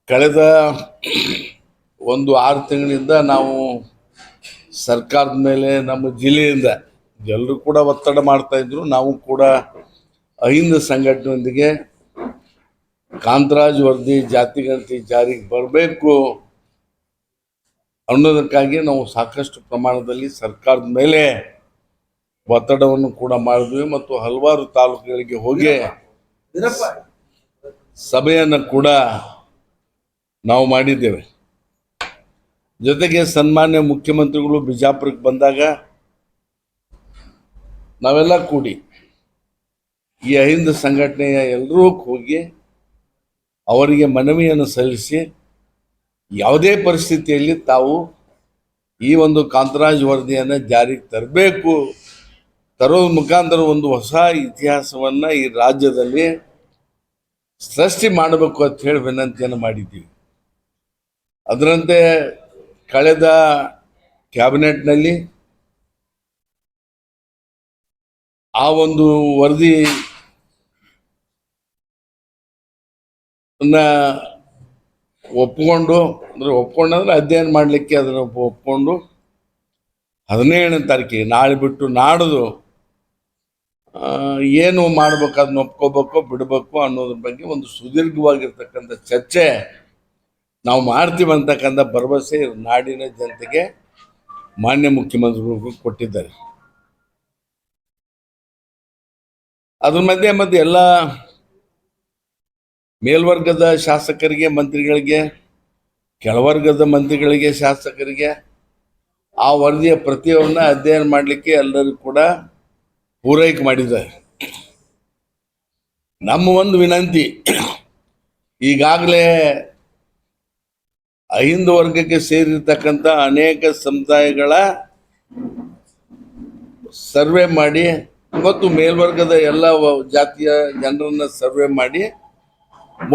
ಕಳೆದ ಒಂದು 6 ತಿಂಗಳಿಂದ ನಾವು ಸರ್ಕಾರದ ಮೇಲೆ ನಮ್ಮ ಜಿಲ್ಲೆಯಿಂದ ಎಲ್ಲರೂ ಕೂಡ ಒತ್ತಡ ಮಾಡ್ತಾ ಇದ್ರು. ನಾವು ಕೂಡ ಅಹಿಂದ ಸಂಘಟನೆಯೊಂದಿಗೆ ಕಾಂತರಾಜ್ ವರದಿ ಜಾತಿಗಣತಿ ಜಾರಿಗೆ ಬರಬೇಕು ಅನ್ನೋದಕ್ಕಾಗಿ ನಾವು ಸಾಕಷ್ಟು ಪ್ರಮಾಣದಲ್ಲಿ ಸರ್ಕಾರದ ಮೇಲೆ ಒತ್ತಡವನ್ನು ಕೂಡ ಮಾಡಿದ್ವಿ ಮತ್ತು ಹಲವಾರು ತಾಲೂಕುಗಳಿಗೆ ಹೋಗಿ ಸಭೆಯನ್ನು ಕೂಡ ನಾವು ಮಾಡಿದ್ದೇವೆ. ಜೊತೆಗೆ ಸನ್ಮಾನ್ಯ ಮುಖ್ಯಮಂತ್ರಿಗಳು ಬಿಜಾಪುರಕ್ಕೆ ಬಂದಾಗ ನಾವೆಲ್ಲ ಕೂಡಿ ಈ ಅಹಿಂದ ಸಂಘಟನೆಯ ಎಲ್ಲರೂ ಹೋಗಿ ಅವರಿಗೆ ಮನವಿಯನ್ನು ಸಲ್ಲಿಸಿ ಯಾವುದೇ ಪರಿಸ್ಥಿತಿಯಲ್ಲಿ ತಾವು ಈ ಒಂದು ಕಾಂತರಾಜ್ ವರದಿಯನ್ನು ಜಾರಿಗೆ ತರಬೇಕು, ತರೋದ್ರ ಮುಖಾಂತರ ಒಂದು ಹೊಸ ಇತಿಹಾಸವನ್ನು ಈ ರಾಜ್ಯದಲ್ಲಿ ಸೃಷ್ಟಿ ಮಾಡಬೇಕು ಅಂತ ಹೇಳಿ ವಿನಂತಿಯನ್ನು ಮಾಡಿದ್ದೀವಿ. ಅದರಂತೆ ಕಳೆದ ಕ್ಯಾಬಿನೆಟ್ನಲ್ಲಿ ಆ ಒಂದು ವರದಿ ಒಪ್ಪಿಕೊಂಡು ಅಂದ್ರೆ ಅಧ್ಯಯನ ಮಾಡಲಿಕ್ಕೆ ಅದನ್ನು ಒಪ್ಪಿಕೊಂಡು 17ನೇ ತಾರೀಕಿಗೆ ನಾಳೆ ಬಿಟ್ಟು ನಾಡ್ದು ಏನು ಮಾಡ್ಬೇಕು, ಅದನ್ನ ಒಪ್ಕೋಬೇಕು ಬಿಡಬೇಕು ಅನ್ನೋದ್ರ ಬಗ್ಗೆ ಒಂದು ಸುದೀರ್ಘವಾಗಿರ್ತಕ್ಕಂಥ ಚರ್ಚೆ ನಾವು ಮಾಡ್ತೀವಿ ಅಂತಕ್ಕಂಥ ಭರವಸೆ ನಾಡಿನ ಜನತೆಗೆ ಮಾನ್ಯ ಮುಖ್ಯಮಂತ್ರಿಗಳು ಕೊಟ್ಟಿದ್ದಾರೆ. ಅದ್ರ ಮಧ್ಯೆ ಎಲ್ಲ ಮೇಲ್ವರ್ಗದ ಶಾಸಕರಿಗೆ, ಮಂತ್ರಿಗಳಿಗೆ, ಕೆಳವರ್ಗದ ಮಂತ್ರಿಗಳಿಗೆ, ಶಾಸಕರಿಗೆ ಆ ವರದಿಯ ಪ್ರತಿಯೊಂದನ್ನ ಅಧ್ಯಯನ ಮಾಡಲಿಕ್ಕೆ ಎಲ್ಲರಿಗೂ ಕೂಡ ಪೂರೈಕೆ ಮಾಡಿದ್ದಾರೆ. ನಮ್ಮ ಒಂದು ವಿನಂತಿ, ಈಗಾಗಲೇ ಅಹಿಂದ ವರ್ಗಕ್ಕೆ ಸೇರಿರ್ತಕ್ಕಂಥ ಅನೇಕ ಸಮುದಾಯಗಳ ಸರ್ವೆ ಮಾಡಿ ಮತ್ತು ಮೇಲ್ವರ್ಗದ ಎಲ್ಲ ಜಾತಿಯ ಜನರನ್ನ ಸರ್ವೆ ಮಾಡಿ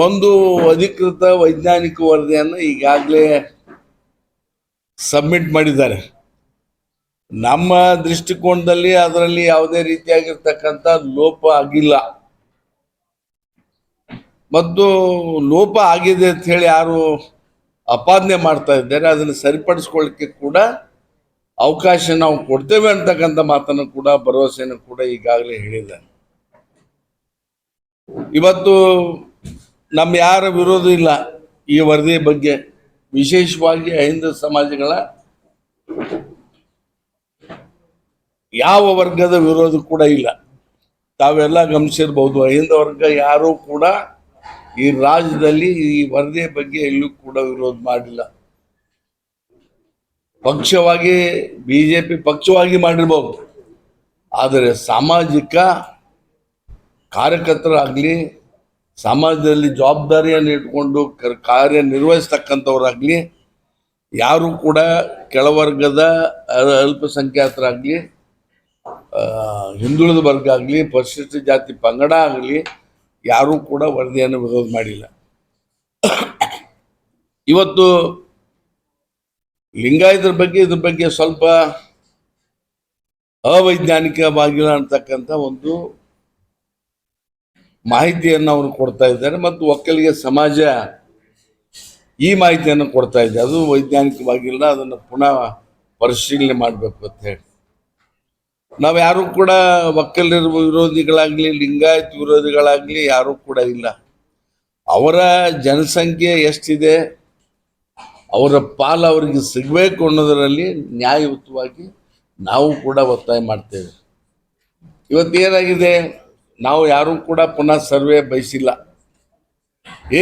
ಒಂದು ಅಧಿಕೃತ ವೈಜ್ಞಾನಿಕ ವರದಿಯನ್ನು ಈಗಾಗಲೇ ಸಬ್ಮಿಟ್ ಮಾಡಿದ್ದಾರೆ. ನಮ್ಮ ದೃಷ್ಟಿಕೋನದಲ್ಲಿ ಅದರಲ್ಲಿ ಯಾವುದೇ ರೀತಿಯಾಗಿರ್ತಕ್ಕಂಥ ಲೋಪ ಆಗಿಲ್ಲ ಮತ್ತು ಲೋಪ ಆಗಿದೆ ಅಂತ ಹೇಳಿ ಯಾರು ಅಪಾದನೆ ಮಾಡ್ತಾ ಇದ್ದಾರೆ ಅದನ್ನು ಸರಿಪಡಿಸ್ಕೊಳ್ಳಿಕ್ಕೆ ಕೂಡ ಅವಕಾಶ ನಾವು ಕೊಡ್ತೇವೆ ಅಂತಕ್ಕಂಥ ಮಾತನ್ನು ಕೂಡ, ಭರವಸೆಯನ್ನು ಕೂಡ ಈಗಾಗಲೇ ಹೇಳಿದ್ದಾರೆ. ಇವತ್ತು ನಮ್ಮ ಯಾರ ವಿರೋಧ ಇಲ್ಲ ಈ ವರದಿ ಬಗ್ಗೆ, ವಿಶೇಷವಾಗಿ ಅಹಿಂದ ಸಮಾಜಗಳ ಯಾವ ವರ್ಗದ ವಿರೋಧ ಕೂಡ ಇಲ್ಲ. ತಾವೆಲ್ಲ ಗಮನಿಸಿರ್ಬಹುದು, ಅಹಿಂದ ವರ್ಗ ಯಾರೂ ಕೂಡ ಈ ರಾಜ್ಯದಲ್ಲಿ ಈ ವರದಿಯ ಬಗ್ಗೆ ಎಲ್ಲೂ ಕೂಡ ವಿರೋಧ ಮಾಡಿಲ್ಲ. ಪಕ್ಷವಾಗಿ ಬಿಜೆಪಿ ಪಕ್ಷವಾಗಿ ಮಾಡಿರ್ಬೋದು, ಆದರೆ ಸಾಮಾಜಿಕ ಕಾರ್ಯಕರ್ತರಾಗಲಿ, ಸಮಾಜದಲ್ಲಿ ಜವಾಬ್ದಾರಿಯನ್ನು ಇಟ್ಕೊಂಡು ಕಾರ್ಯನಿರ್ವಹಿಸ್ತಕ್ಕಂಥವ್ರಾಗಲಿ ಯಾರು ಕೂಡ ಕೆಳವರ್ಗದ ಅಲ್ಪಸಂಖ್ಯಾತರಾಗಲಿ, ಹಿಂದುಳಿದ ವರ್ಗ ಆಗಲಿ, ಪರಿಶಿಷ್ಟ ಜಾತಿ ಪಂಗಡ ಆಗಲಿ ಯಾರೂ ಕೂಡ ವರದಿಯನ್ನು ವಿರೋಧ ಮಾಡಿಲ್ಲ. ಇವತ್ತು ಲಿಂಗಾಯತರ ಬಗ್ಗೆ ಇದ್ರ ಬಗ್ಗೆ ಸ್ವಲ್ಪ ಅವೈಜ್ಞಾನಿಕವಾಗಿಲ್ಲ ಅಂತಕ್ಕಂಥ ಒಂದು ಮಾಹಿತಿಯನ್ನು ಅವರು ಕೊಡ್ತಾ ಇದ್ದಾರೆ ಮತ್ತು ಒಕ್ಕಲಿಗ ಸಮಾಜ ಈ ಮಾಹಿತಿಯನ್ನು ಕೊಡ್ತಾ ಇದೆ. ಅದು ವೈಜ್ಞಾನಿಕವಾಗಿಲ್ಲ, ಅದನ್ನು ಪುನಃ ಪರಿಶೀಲನೆ ಮಾಡಬೇಕು ಅಂತ ಹೇಳಿ ನಾವು ಯಾರು ಕೂಡ ಒಕ್ಕಲಿಗರ ವಿರೋಧಿಗಳಾಗ್ಲಿ, ಲಿಂಗಾಯತ್ ವಿರೋಧಿಗಳಾಗ್ಲಿ ಯಾರು ಕೂಡ ಇಲ್ಲ. ಅವರ ಜನಸಂಖ್ಯೆ ಎಷ್ಟಿದೆ, ಅವರ ಪಾಲು ಅವರಿಗೆ ಸಿಗಬೇಕು ಅನ್ನೋದರಲ್ಲಿ ನ್ಯಾಯಯುತವಾಗಿ ನಾವು ಕೂಡ ಒತ್ತಾಯ ಮಾಡ್ತೇವೆ. ಇವತ್ತೇನಾಗಿದೆ, ನಾವು ಯಾರೂ ಕೂಡ ಪುನಃ ಸರ್ವೆ ಬಯಸಿಲ್ಲ.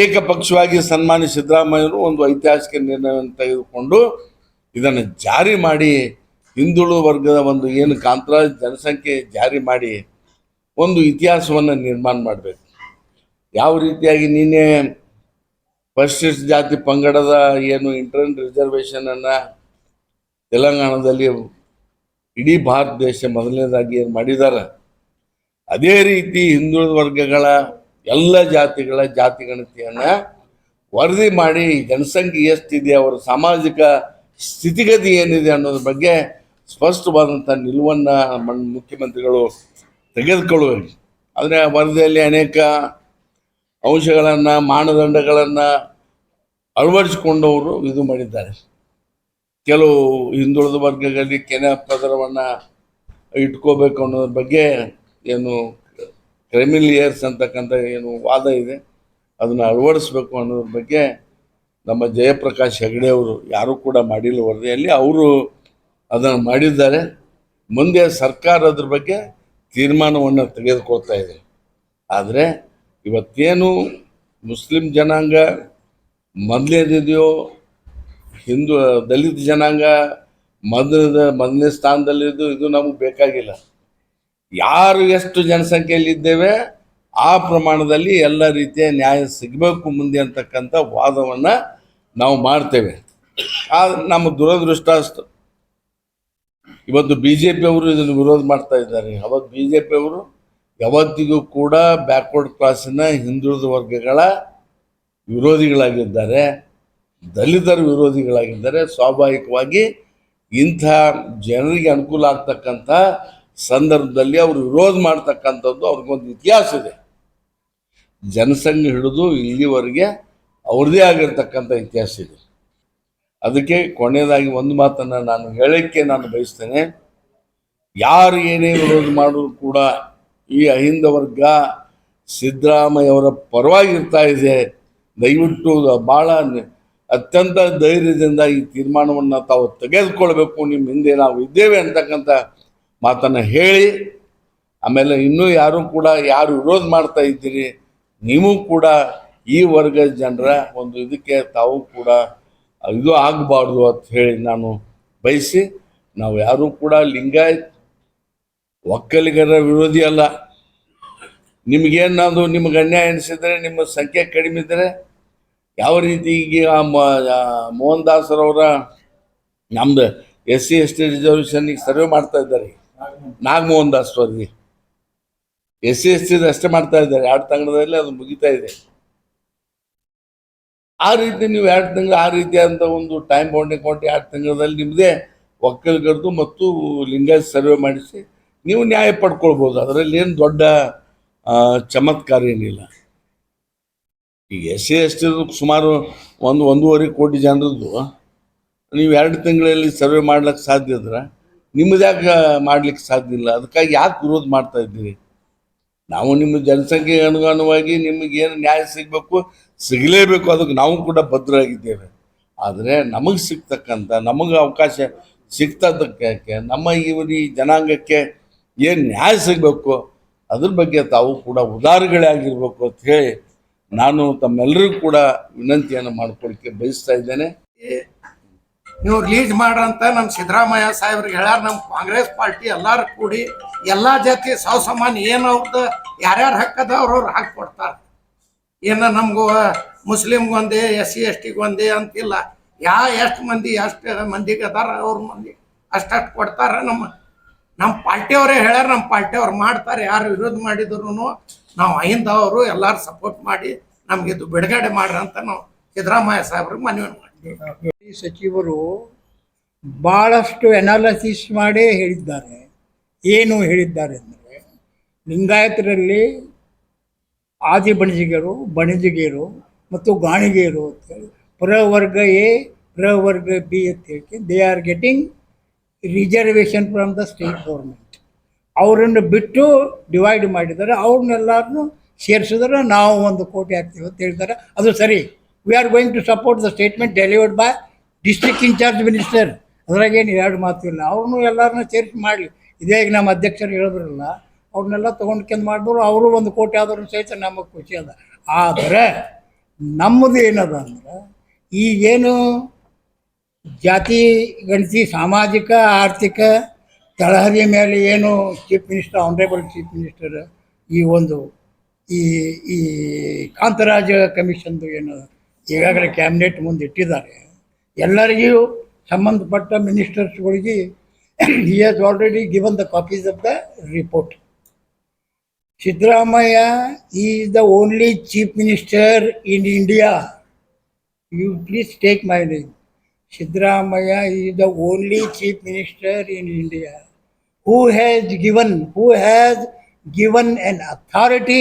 ಏಕಪಕ್ಷವಾಗಿ ಸನ್ಮಾನ್ಯ ಸಿದ್ದರಾಮಯ್ಯರು ಒಂದು ಐತಿಹಾಸಿಕ ನಿರ್ಣಯವನ್ನು ತೆಗೆದುಕೊಂಡು ಇದನ್ನು ಜಾರಿ ಮಾಡಿ, ಹಿಂದುಳಿದ ವರ್ಗದ ಒಂದು ಏನು ಕಾಂತರಾಜ್ ಜನಸಂಖ್ಯೆ ಜಾರಿ ಮಾಡಿ ಒಂದು ಇತಿಹಾಸವನ್ನು ನಿರ್ಮಾಣ ಮಾಡಬೇಕು. ಯಾವ ರೀತಿಯಾಗಿ ನಿನ್ನೆ ಪರಿಶಿಷ್ಟ ಜಾತಿ ಪಂಗಡದ ಏನು ಇಂಟರ್ನಲ್ ರಿಸರ್ವೇಷನನ್ನು ತೆಲಂಗಾಣದಲ್ಲಿ ಇಡೀ ಭಾರತ ದೇಶ ಮೊದಲನೇದಾಗಿ ಏನು ಮಾಡಿದ್ದಾರೆ, ಅದೇ ರೀತಿ ಹಿಂದುಳಿದ ವರ್ಗಗಳ ಎಲ್ಲ ಜಾತಿಗಳ ಜಾತಿ ಗಣತಿಯನ್ನು ವರದಿ ಮಾಡಿ ಜನಸಂಖ್ಯೆ ಎಷ್ಟಿದೆ, ಅವರ ಸಾಮಾಜಿಕ ಸ್ಥಿತಿಗತಿ ಏನಿದೆ ಅನ್ನೋದ್ರ ಬಗ್ಗೆ ಸ್ಪಷ್ಟವಾದಂಥ ನಿಲುವನ್ನು ಮುಖ್ಯಮಂತ್ರಿಗಳು ತೆಗೆದುಕೊಳ್ಳುವರು. ಆದರೆ ವರದಿಯಲ್ಲಿ ಅನೇಕ ಅಂಶಗಳನ್ನು, ಮಾನದಂಡಗಳನ್ನು ಅಳವಡಿಸಿಕೊಂಡವರು ಇದು ಮಾಡಿದ್ದಾರೆ. ಕೆಲವು ಹಿಂದುಳಿದ ವರ್ಗಗಳಲ್ಲಿ ಕೆನೆ ಪದರವನ್ನು ಇಟ್ಕೋಬೇಕು ಅನ್ನೋದ್ರ ಬಗ್ಗೆ ಏನು ಕ್ರೆಮಿಲಿಯರ್ಸ್ ಅಂತಕ್ಕಂಥ ಏನು ವಾದ ಇದೆ, ಅದನ್ನು ಅಳವಡಿಸ್ಬೇಕು ಅನ್ನೋದ್ರ ಬಗ್ಗೆ ನಮ್ಮ ಜಯಪ್ರಕಾಶ್ ಹೆಗಡೆ ಅವರು ಯಾರೂ ಕೂಡ ಮಾಡಿಲ್ಲ ವರದಿಯಲ್ಲಿ, ಅವರು ಅದನ್ನು ಮಾಡಿದ್ದಾರೆ. ಮುಂದೆ ಸರ್ಕಾರ ಅದ್ರ ಬಗ್ಗೆ ತೀರ್ಮಾನವನ್ನು ತೆಗೆದುಕೊಳ್ತಾ ಇದೆ. ಆದರೆ ಇವತ್ತೇನು ಮುಸ್ಲಿಂ ಜನಾಂಗ ಮೊದಲೇದಿದೆಯೋ, ಹಿಂದೂ ದಲಿತ ಜನಾಂಗ ಮೊದಲನೇ ಸ್ಥಾನದಲ್ಲಿದ್ದು ಇದು ನಮಗೆ ಬೇಕಾಗಿಲ್ಲ. ಯಾರು ಎಷ್ಟು ಜನಸಂಖ್ಯೆಯಲ್ಲಿದ್ದೇವೆ ಆ ಪ್ರಮಾಣದಲ್ಲಿ ಎಲ್ಲ ರೀತಿಯ ನ್ಯಾಯ ಸಿಗಬೇಕು ಮುಂದೆ ಅಂತಕ್ಕಂಥ ವಾದವನ್ನು ನಾವು ಮಾಡ್ತೇವೆ. ನಮ್ಮ ದುರದೃಷ್ಟ ಅಷ್ಟು ಇವತ್ತು BJP ಅವರು ಇದನ್ನು ವಿರೋಧ ಮಾಡ್ತಾ ಇದ್ದಾರೆ. ಅವತ್ತು BJP ಅವರು ಯಾವತ್ತಿಗೂ ಕೂಡ ಬ್ಯಾಕ್ವರ್ಡ್ ಕ್ಲಾಸಿನ ಹಿಂದುಳಿದ ವರ್ಗಗಳ ವಿರೋಧಿಗಳಾಗಿದ್ದಾರೆ, ದಲಿತರ ವಿರೋಧಿಗಳಾಗಿದ್ದಾರೆ. ಸ್ವಾಭಾವಿಕವಾಗಿ ಇಂಥ ಜನರಿಗೆ ಅನುಕೂಲ ಆಗ್ತಕ್ಕಂಥ ಸಂದರ್ಭದಲ್ಲಿ ಅವರು ವಿರೋಧ ಮಾಡ್ತಕ್ಕಂಥದ್ದು ಅವ್ರಿಗೊಂದು ಇತಿಹಾಸ ಇದೆ. ಜನಸಂಘ ಹಿಡಿದು ಇಲ್ಲಿವರೆಗೆ ಅವ್ರದ್ದೇ ಆಗಿರ್ತಕ್ಕಂಥ ಇತಿಹಾಸ ಇದೆ. ಅದಕ್ಕೆ ಕೊನೆಯದಾಗಿ ಒಂದು ಮಾತನ್ನು ನಾನು ಹೇಳಕ್ಕೆ ನಾನು ಬಯಸ್ತೇನೆ. ಯಾರು ಏನೇ ವಿರೋಧ ಮಾಡೋದು ಕೂಡ ಈ ಅಹಿಂದ ವರ್ಗ ಸಿದ್ದರಾಮಯ್ಯವರ ಪರವಾಗಿರ್ತಾ ಇದೆ. ದಯವಿಟ್ಟು ಭಾಳ ಅತ್ಯಂತ ಧೈರ್ಯದಿಂದ ಈ ತೀರ್ಮಾನವನ್ನು ತಾವು ತೆಗೆದುಕೊಳ್ಬೇಕು, ನಿಮ್ಮ ಹಿಂದೆ ನಾವು ಇದ್ದೇವೆ ಅಂತಕ್ಕಂಥ ಮಾತನ್ನು ಹೇಳಿ, ಆಮೇಲೆ ಇನ್ನೂ ಯಾರು ಕೂಡ ಯಾರು ವಿರೋಧ ಮಾಡ್ತಾ ಇದ್ದೀರಿ, ನೀವು ಕೂಡ ಈ ವರ್ಗದ ಜನರ ಒಂದು ಇದಕ್ಕೆ ತಾವು ಕೂಡ ಇದು ಆಗಬಾರ್ದು ಅಂತ ಹೇಳಿ ನಾನು ಬಯಸಿ, ನಾವು ಯಾರೂ ಕೂಡ ಲಿಂಗಾಯತ್ ಒಕ್ಕಲಿಗರ ವಿರೋಧಿ ಅಲ್ಲ. ನಿಮಗೇನಾದ್ರು ನಿಮಗೆ ಅನ್ಯಾಯ ಅನಿಸಿದರೆ, ನಿಮ್ಮ ಸಂಖ್ಯೆ ಕಡಿಮೆ ಇದ್ದರೆ, ಯಾವ ರೀತಿ ಈಗ ಮೋಹನ್ ದಾಸರವರ ನಮ್ದು SC/ST ರಿಸರ್ವೇಷನ್ಗೆ ಸರ್ವೆ ಮಾಡ್ತಾ ಇದ್ದಾರೆ. ನಾಗಮೋಹನ್ ದಾಸ್ ವರದಿ SC/ST ಅಷ್ಟೇ ಮಾಡ್ತಾ ಇದ್ದಾರೆ. 2 ತಿಂಗಳಲ್ಲಿ ಅದು ಮುಗಿತಾ ಇದೆ. ಆ ರೀತಿ ನೀವು 2 ತಿಂಗಳು ಆ ರೀತಿಯಾದಂಥ ಒಂದು ಟೈಮ್ ಬೌಂಡಿಂಗ್ ಕೊಟ್ಟು 2 ತಿಂಗಳಲ್ಲಿ ನಿಮ್ಮದೇ ಒಕ್ಕಲಿಗರದು ಮತ್ತು ಲಿಂಗಾಯತ್ ಸರ್ವೆ ಮಾಡಿಸಿ ನೀವು ನ್ಯಾಯ ಪಡ್ಕೊಳ್ಬೋದು. ಅದರಲ್ಲಿ ಏನು ದೊಡ್ಡ ಚಮತ್ಕಾರ ಏನಿಲ್ಲ. ಈಗ SC/ST ಸುಮಾರು 1.5 ಕೋಟಿ ಜನರದ್ದು ನೀವು 2 ತಿಂಗಳಲ್ಲಿ ಸರ್ವೆ ಮಾಡ್ಲಿಕ್ಕೆ ಸಾಧ್ಯ ಇದ್ರೆ ನಿಮ್ಮದ್ಯಾಕೆ ಮಾಡ್ಲಿಕ್ಕೆ ಸಾಧ್ಯ ಇಲ್ಲ? ಅದಕ್ಕಾಗಿ ಯಾಕೆ ವಿರೋಧ ಮಾಡ್ತಾ ಇದ್ದೀರಿ? ನಾವು ನಿಮ್ಮ ಜನಸಂಖ್ಯೆಗೆ ಅನುಗುಣವಾಗಿ ನಿಮಗೇನು ನ್ಯಾಯ ಸಿಗಬೇಕು ಸಿಗಲೇಬೇಕು, ಅದಕ್ಕೆ ನಾವು ಕೂಡ ಬದ್ಧರಾಗಿದ್ದೇವೆ. ಆದರೆ ನಮಗೆ ಸಿಗ್ತಕ್ಕಂಥ ನಮಗೆ ಅವಕಾಶ ಸಿಗ್ತದಕ್ಕೆ ನಮ್ಮ ಈ ಜನಾಂಗಕ್ಕೆ ಏನು ನ್ಯಾಯ ಸಿಗಬೇಕು ಅದ್ರ ಬಗ್ಗೆ ತಾವು ಕೂಡ ಉದಾರಗಳೇ ಆಗಿರ್ಬೇಕು ಅಂತ ಹೇಳಿ ನಾನು ತಮ್ಮೆಲ್ಲರಿಗೂ ಕೂಡ ವಿನಂತಿಯನ್ನು ಮಾಡ್ಕೊಳ್ಳಿಕ್ಕೆ ಬಯಸ್ತಾ ಇದ್ದೇನೆ. ನೀವು ರಿಲೀಸ್ ಮಾಡ್ರಂತ ನಮ್ಮ ಸಿದ್ದರಾಮಯ್ಯ ಸಾಹೇಬ್ರಿಗೆ ಹೇಳ್ಯಾರ. ನಮ್ಮ ಕಾಂಗ್ರೆಸ್ ಪಾರ್ಟಿ ಎಲ್ಲರೂ ಕೂಡಿ ಎಲ್ಲ ಜಾತಿ ಸಮಾನ ಏನು ಅವ್ರದ್ದು ಯಾರ್ಯಾರು ಹಕ್ಕದ ಅವ್ರವ್ರು ಹಾಕಿ ಕೊಡ್ತಾರೆ. ಏನು ನಮಗೂ ಮುಸ್ಲಿಮ್ಗೊಂದೇ SC/STಗೊಂದೇ ಅಂತಿಲ್ಲ. ಎಷ್ಟು ಮಂದಿಗೆ ಅದಾರ ಅವ್ರ ಮಂದಿ ಅಷ್ಟು ಕೊಡ್ತಾರೆ. ನಮ್ಮ ಪಾರ್ಟಿಯವರೇ ಹೇಳ್ಯಾರ, ನಮ್ಮ ಪಾರ್ಟಿಯವ್ರು ಮಾಡ್ತಾರೆ. ಯಾರು ವಿರೋಧ ಮಾಡಿದ್ರು ನಾವು ಅಹಿಂದವರು ಎಲ್ಲರೂ ಸಪೋರ್ಟ್ ಮಾಡಿ ನಮ್ಗೆ ಇದು ಬಿಡುಗಡೆ ಮಾಡ್ರಿ ಅಂತ ನಾವು ಸಿದ್ದರಾಮಯ್ಯ ಸಾಹೇಬ್ರಿಗೆ ಮನವಿ ಮಾಡ್ತೀವಿ. ಸಚಿವರು ಭಾಳಷ್ಟು ಅನಾಲಿಸಿಸ್ ಮಾಡೇ ಹೇಳಿದ್ದಾರೆ. ಏನು ಹೇಳಿದ್ದಾರೆ ಅಂದರೆ, ಲಿಂಗಾಯತರಲ್ಲಿ ಆದಿ ಬಣಜಿಗರು ಮತ್ತು ಗಾಣಿಗೆಯರು ಅಂತೇಳಿ ಪ್ರವರ್ಗ A, ಪ್ರವರ್ಗ B ಅಂತ ಹೇಳಿ they are getting reservation from the state government. ಅವರನ್ನು ಬಿಟ್ಟು ಡಿವೈಡ್ ಮಾಡಿದ್ದಾರೆ. ಅವ್ರನ್ನೆಲ್ಲರನ್ನು ಸೇರಿಸಿದ್ರೆ ನಾವು 1 ಕೋಟಿ ಆಗ್ತೀವಿ ಅಂತ ಹೇಳ್ತಾರೆ. ಅದು ಸರಿ. We are going to support the statement delivered by district incharge minister. ಅದ್ರಾಗೇನು 2 ಮಾತು ಇಲ್ಲ. ಅವ್ರನ್ನೂ ಎಲ್ಲರನ್ನೂ ಸೇರಿಸಿ ಮಾಡಲಿ. ಇದೇ ಈಗ ನಮ್ಮ ಅಧ್ಯಕ್ಷರು ಹೇಳಿದ್ರಲ್ಲ, ಅವ್ರನ್ನೆಲ್ಲ ತೊಗೊಂಡ್ಕೊಂಡು ಮಾಡಿದ್ರು. ಅವರು 1 ಕೋಟಿ ಆದರೂ ಸಹಿತ ನಮಗೆ ಖುಷಿ ಅದ. ಆದರೆ ನಮ್ಮದು ಏನದ ಅಂದ್ರೆ, ಈಗೇನು ಜಾತಿ ಗಣತಿ ಸಾಮಾಜಿಕ ಆರ್ಥಿಕ ತಳಹದಿಯ ಮೇಲೆ ಏನು chief minister, honourable chief minister ಈ ಕಾಂತರಾಜ ಕಮಿಷನ್ದು ಏನು ಈಗಾಗಲೇ ಕ್ಯಾಬಿನೆಟ್ ಮುಂದೆ ಇಟ್ಟಿದ್ದಾರೆ. ಎಲ್ಲರಿಗೂ ಸಂಬಂಧಪಟ್ಟ ಮಿನಿಸ್ಟರ್ಸ್ಗಳಿಗೆ he has already given the copies of the report. Siddaramaiah is the only chief minister in India. You please take my name. Siddaramaiah is the only chief minister in India who has given an authority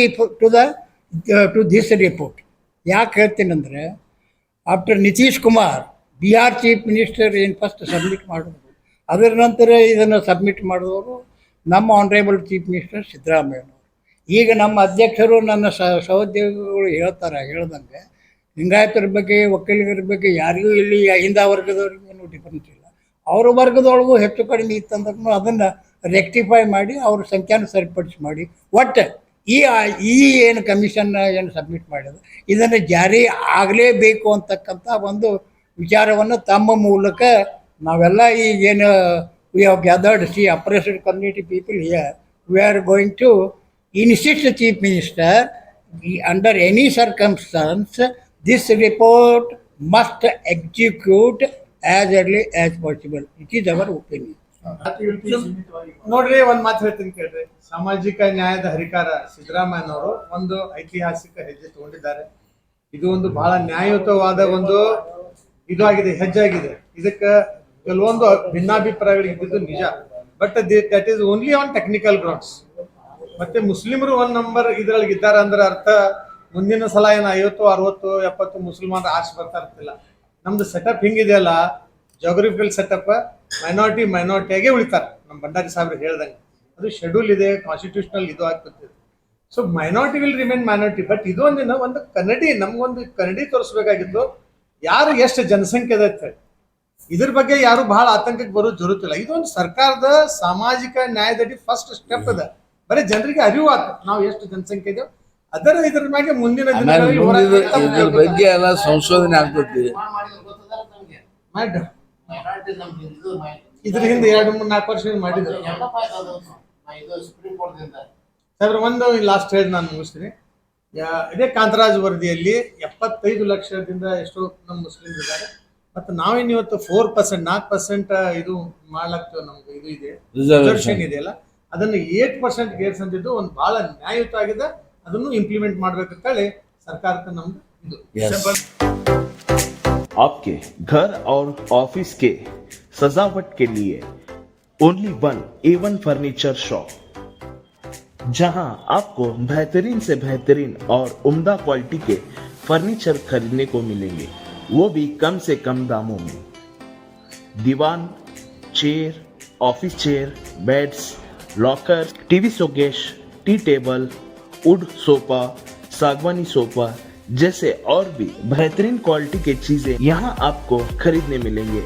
to this report. ಯಾಕೆ ಹೇಳ್ತೀನಂದರೆ, after Nitish Kumar Bihar chief minister ಏನು first submit ಮಾಡೋದು, ಅದರ ನಂತರ ಇದನ್ನು submit ಮಾಡಿದವರು ನಮ್ಮ honourable chief minister ಸಿದ್ದರಾಮಯ್ಯನವರು. ಈಗ ನಮ್ಮ ಅಧ್ಯಕ್ಷರು ನನ್ನ ಸಹೋದ್ಯೋಗಿಗಳು ಹೇಳ್ದಂಗೆ ಲಿಂಗಾಯತರ ಬಗ್ಗೆ ಒಕ್ಕಲಿಗರ ಬಗ್ಗೆ ಯಾರಿಗೂ ಇಲ್ಲಿ ಅಹಿಂದ ವರ್ಗದವ್ರಿಗೆ ಏನು ಡಿಫ್ರೆನ್ಸ್ ಇಲ್ಲ. ಅವ್ರ ವರ್ಗದೊಳಗೂ ಹೆಚ್ಚು ಕಡಿಮೆ ಇತ್ತಂದ್ರೂ ಅದನ್ನು ರೆಕ್ಟಿಫೈ ಮಾಡಿ ಅವ್ರ ಸಂಖ್ಯಾನ ಸರಿಪಡಿಸಿ ಮಾಡಿ ಒಟ್ಟು ಈ ಏನು ಕಮಿಷನ್ ಏನು ಸಬ್ಮಿಟ್ ಮಾಡೋದು ಇದನ್ನು ಜಾರಿ ಆಗಲೇಬೇಕು ಅಂತಕ್ಕಂಥ ಒಂದು ವಿಚಾರವನ್ನು ತಮ್ಮ ಮೂಲಕ ನಾವೆಲ್ಲ ಈಗೇನು we have gathered oppressed community people here, we are going to insist the chief minister under any circumstance this report must execute as early as possible. It is our opinion. ನೋಡ್ರಿ, ಒಂದ್ ಮಾತು ಹೇಳ್ತೀನಿ ಕೇಳ್ರಿ. ಸಾಮಾಜಿಕ ನ್ಯಾಯದ ಹರಿಕಾರ ಸಿದ್ದರಾಮಯ್ಯನವರು ಒಂದು ಐತಿಹಾಸಿಕ ಹೆಜ್ಜೆ ತಗೊಂಡಿದ್ದಾರೆ. ಇದು ಒಂದು ಬಹಳ ನ್ಯಾಯಯುತವಾದ ಒಂದು ಇದು ಆಗಿದೆ, ಹೆಜ್ಜೆ ಆಗಿದೆ. ಇದಕ್ಕೆ ಕೆಲವೊಂದು ಭಿನ್ನಾಭಿಪ್ರಾಯಗಳು ಇದ್ದಿದ್ದು ನಿಜ, but that is only on technical grounds. ಮತ್ತೆ ಮುಸ್ಲಿಮರು ಒಂದ್ ನಂಬರ್ ಇದ್ರೊಳಗೆ ಇದ್ದಾರೆ ಅಂದ್ರೆ ಅರ್ಥ ಮುಂದಿನ ಸಲ ಏನು 50, 60, 70 ಮುಸಲ್ಮಾನರು ಆಶೆ ಬರ್ತಾ ಇರ್ತಿಲ್ಲ. ನಮ್ದು ಸೆಟಪ್ ಹಿಂಗಿದೆಯಲ್ಲ, ಜೋಗ್ರಫಿಕಲ್ ಸೆಟಪ್, ಮೈನಾರಿಟಿಯಾಗೆ ಉಳಿತಾರೆ. ನಮ್ಮ ಭಂಡಾರಿ ಸಾಹೇಬ್ರು ಹೇಳ್ದಂಗೆ ಅದು ಶೆಡ್ಯೂಲ್ ಇದೆ, ಕಾನ್ಸ್ಟಿಟ್ಯೂಷನಲ್ ಇದು ಆಗ್ತದೆ. So minority will remain minority. But ಇದು ಒಂದು ಕನ್ನಡಿ, ನಮ್ಗೊಂದು ಕನ್ನಡಿ ತೋರಿಸ್ಬೇಕಾಗಿತ್ತು ಯಾರು ಎಷ್ಟು ಜನಸಂಖ್ಯೆ ಇದೆ ಅಂತ ಹೇಳಿ. ಇದ್ರ ಬಗ್ಗೆ ಯಾರು ಬಹಳ ಆತಂಕಕ್ಕೆ ಬರೋದು ಜರುತ್ತಿಲ್ಲ. ಇದೊಂದು ಸರ್ಕಾರದ ಸಾಮಾಜಿಕ ನ್ಯಾಯದಡಿ ಫಸ್ಟ್ ಸ್ಟೆಪ್ ಅದ. ಬರೀ ಜನರಿಗೆ ಅರಿವು ಆತ ನಾವು ಎಷ್ಟು ಜನಸಂಖ್ಯೆ ಇದೆಯೋ ಇದ್ರ ಮ್ಯಾಗೆ ಮುಂದಿನ ಇದ್ರ ಬಗ್ಗೆ ಎಲ್ಲ ಸಂಶೋಧನೆ ಆಗ್ತೈತಿ. ಇದ್ರ ಹಿಂದೆ 2-3-4 ವರ್ಷ ಮಾಡಿದ್ರು ಸಾಹೇಬ್ರ. ಒಂದು ಲಾಸ್ಟ್ ಹೇಳಿ ನಾನು ಮುಗಿಸ್ತೀನಿ. ಇದೇ ಕಾಂತರಾಜ್ ವರದಿಯಲ್ಲಿ 75 ಲಕ್ಷದಿಂದ ಎಷ್ಟೋ ನಮ್ಮ ಮುಸ್ಲಿಮ್ಸ್ ಇದ್ದಾರೆ. ಮತ್ತು ನಾವೇನು ಇವತ್ತು 4%, 4% ಇದು ಮಾಡ್ಲಾಗ್ತೇವೆ. ನಮ್ಗೆ ಇದು ಇದೆ ರಿಸರ್ವೇಷನ್ ಇದೆಯಲ್ಲ, ಅದನ್ನು 8% ಏರ್ಸಂದಿದ್ದು ಒಂದು ಬಹಳ ನ್ಯಾಯಯುತ ಆಗಿದೆ. ಅದನ್ನು ಇಂಪ್ಲಿಮೆಂಟ್ ಮಾಡ್ಬೇಕಂತೇಳಿ ಸರ್ಕಾರಕ್ಕೆ ನಮ್ದು ಇದು. आपके घर और ऑफिस के सजावट के लिए only one A1 furniture shop, जहां आपको बेहतरीन से बेहतरीन और उम्दा क्वालिटी के फर्नीचर खरीदने को मिलेंगे, वो भी कम से कम दामों में. दीवान, chair, office chair, beds, locker, TV showcase, tea table, wood sofa, सागवानी सोफा जैसे और भी बेहतरीन क्वालिटी के चीजें यहाँ आपको खरीदने मिलेंगे,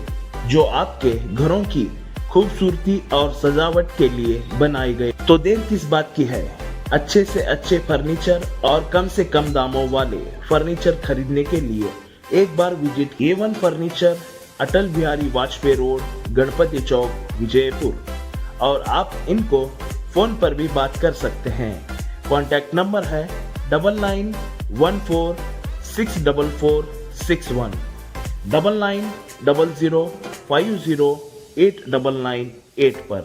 जो आपके घरों की खूबसूरती और सजावट के लिए बनाए गए. तो देर किस बात की है? अच्छे से अच्छे फर्नीचर और कम से कम दामों वाले फर्नीचर खरीदने के लिए एक बार visit A1 furniture, Atal Bihari Vajpayee road, Ganpati चौक, विजयपुर. और आप इनको फोन पर भी बात कर सकते हैं. कॉन्टैक्ट नंबर है 9914644661, 9900508998 पर.